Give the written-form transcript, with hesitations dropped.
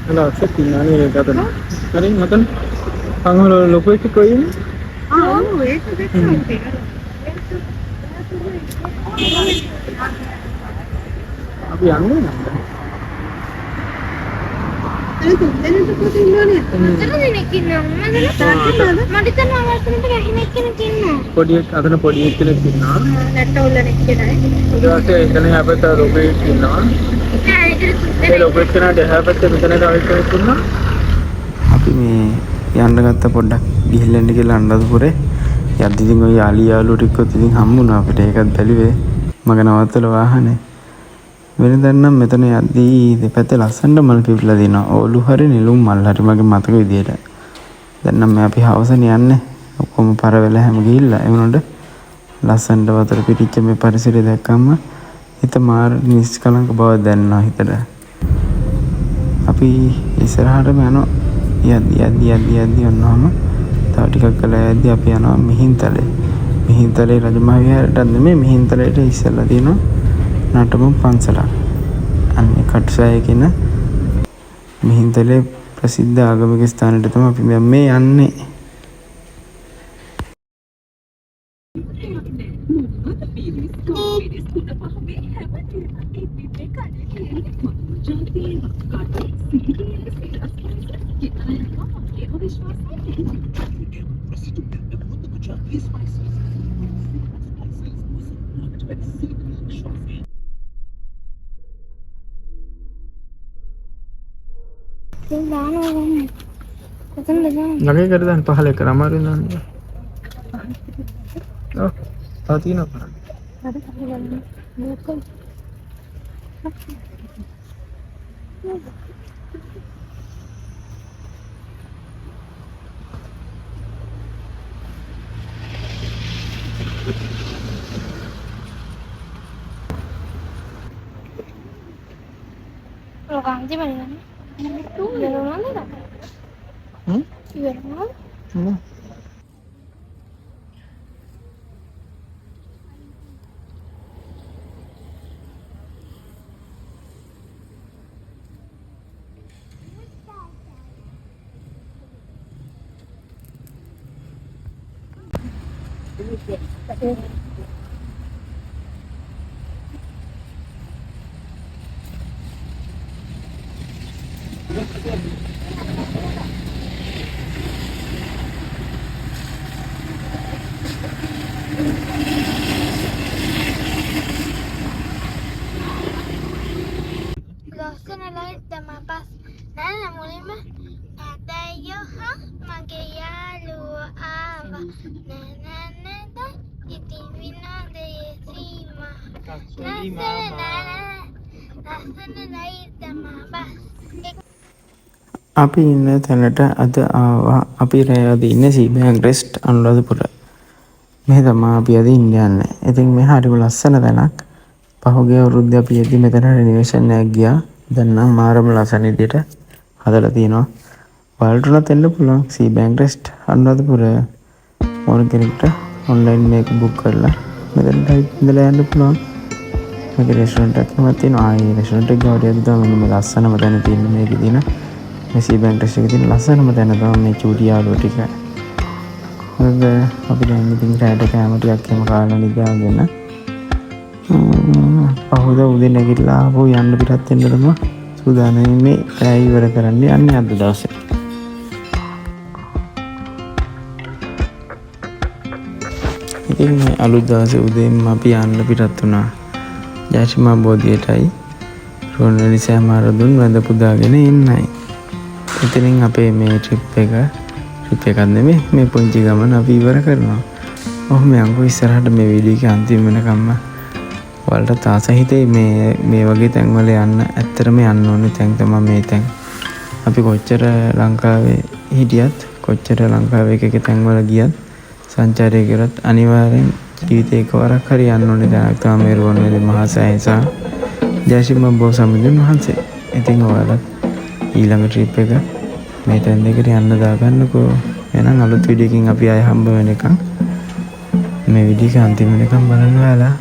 Ala setting ani kata. Hari matan angol lokoi tu koi ni. Abi anu na. Podiak adana podiak kene kinna. Udah se kene apa ta lokoi kinna. ඒ location එක හැපැත්ත මෙතනට ආවිත් තුන්නා අපි මේ යන්න ගත්ත පොඩ්ඩක් ගිහිල්ලා ඉන්න කියලා අනුරාධපුරේ යද්දි ඉතින් ඔය යාළුවෝ ටිකත් ඉතින් හම්බුණා අපිට ඒකත් බැලුවේ මග නවත්තලා වාහනේ වෙනදා නම් මෙතන යද්දි දෙපැත්තේ ලස්සනට මල් පිපිලා දිනවා ඕලු හරි නිලුම් මල් හරි මගේ මතක විදියට දැන් නම් අපි හවසනේ යන්නේ ඔක්කොම පර වෙලා හැම ගිහිල්ලා ඒ වුණාට ලස්සනට වතුර පිටිච්ච මේ පරිසරය දැක්කම හිත මාර නිස්කලංක බවක් දැනෙනවා හිතට අපි ඉස්සරහටම යනවා යද්දි ඔන්නම තව ටිකක් කළා යද්දි අපි යනවා මිහින්තලේ රජමහ විහාරයට නෙමෙයි මිහින්තලේට ඉස්සෙල්ලා තියෙනවා නටබුන් පන්සලක් අන්නේ කටුසෑය කියන මිහින්තලේ ප්‍රසිද්ධ ආගමික ස්ථානයට තමයි අපි මේ යන්නේ lagi kerjaan pahala keramar ini oh tadi apa Orang aja mana? Itu dari mana dah? Dari mana? Langsung lain sama pas. Nana mulai mah ada yo ha magaya lu ava. Nana nana iti vina de sima. Langsung lain sama pas. අපි ඉන්න තැනට අද ආවා අපි රැයද ඉන්නේ සීබෑන් rest Anuradhapura මේ තමයි අපි අද ඉන්නේ. ඉතින් මේ හරිම ලස්සන තැනක්. පහුගිය අවුරුද්දේ අපි එද්දි මෙතන රිනෝවේෂන් එකක් ගියා. දැන් නම් මාරම ලස්සන විදියට හදලා තිනවා. වලටුණත් එන්න පුළුවන් සීබෑන් රෙස්ට් අනුරාධපුර ඕන කෙනෙක්ට ඔන්ලයින් මේක බුක් කරලා මෙතනට ඉඳලා යන්න පුළුවන්. මේක රෙස්ටොරන්ට් එකක් තියෙනවා. ආයේ රෙස්ටොරන්ට් එක ගාවට යද්දි තමයි මේ ලස්සනම තැන තියෙන්නේ මේකේ දින මෙසී බැංක් රෙස්ට් එකේ තියෙන ලස්සනම තැන තමයි මේ චූටි යාළුවෝ ටික. මොකද අපි දැන් ඉතින් රැට කෑම ටිකක් එහෙම කාලා නිදාගෙන පහුද උදේ නැගිටලා ආපහු යන්න පිටත් වෙන්නදම සූදානම් මේ රැය ඉවර කරන්න යන්නේ අද දවසේ. ඉතින් මේ අලුත් දවසේ උදේම අපි යන්න පිටත් වුණා. ජයශ්‍රී බෝධියටයි රෝනලි සෑමාරදුන් වැඳ පුදාගෙන ඉන්නයි. ඉතින් අපේ මේ ට්‍රිප් එකක් නෙමෙයි මේ පුංචි ගමන අපි ඉවර කරනවා. ඔහොම යන්කෝ ඉස්සරහට මේ වීඩියෝ එක අන්තිම වෙනකම්ම ඔයාලට තාස හිතේ මේ වගේ තැන් වල යන්න ඇත්තටම යන්න ඕනේ තැන් තමයි මේ තැන්. අපි කොච්චර ලංකාවේ හිටියත් කොච්චර ලංකාවේ එක තැන් වල ගියත් සංචාරය කරත් අනිවාර්යෙන් ජීවිතේ එකවරක් හරි යන්න ඕනේ තැනක් තමයි මේ රුවන්වැලි මහා සෑය සහ ජයශ්‍රී බෝ සමිඳුන් වහන්සේ. ඉතින් ඔයාලත් ඊළඟ ට්‍රිප් එක මේ තැන් දෙකට යන්න දාගන්නකෝ. එහෙනම් අලුත් වීඩියෝ එකකින් අපි ආයෙ හම්බ වෙනකන් මේ වීඩියෝ එක අන්තිම වෙනකන් බලන්න ඔයාලා.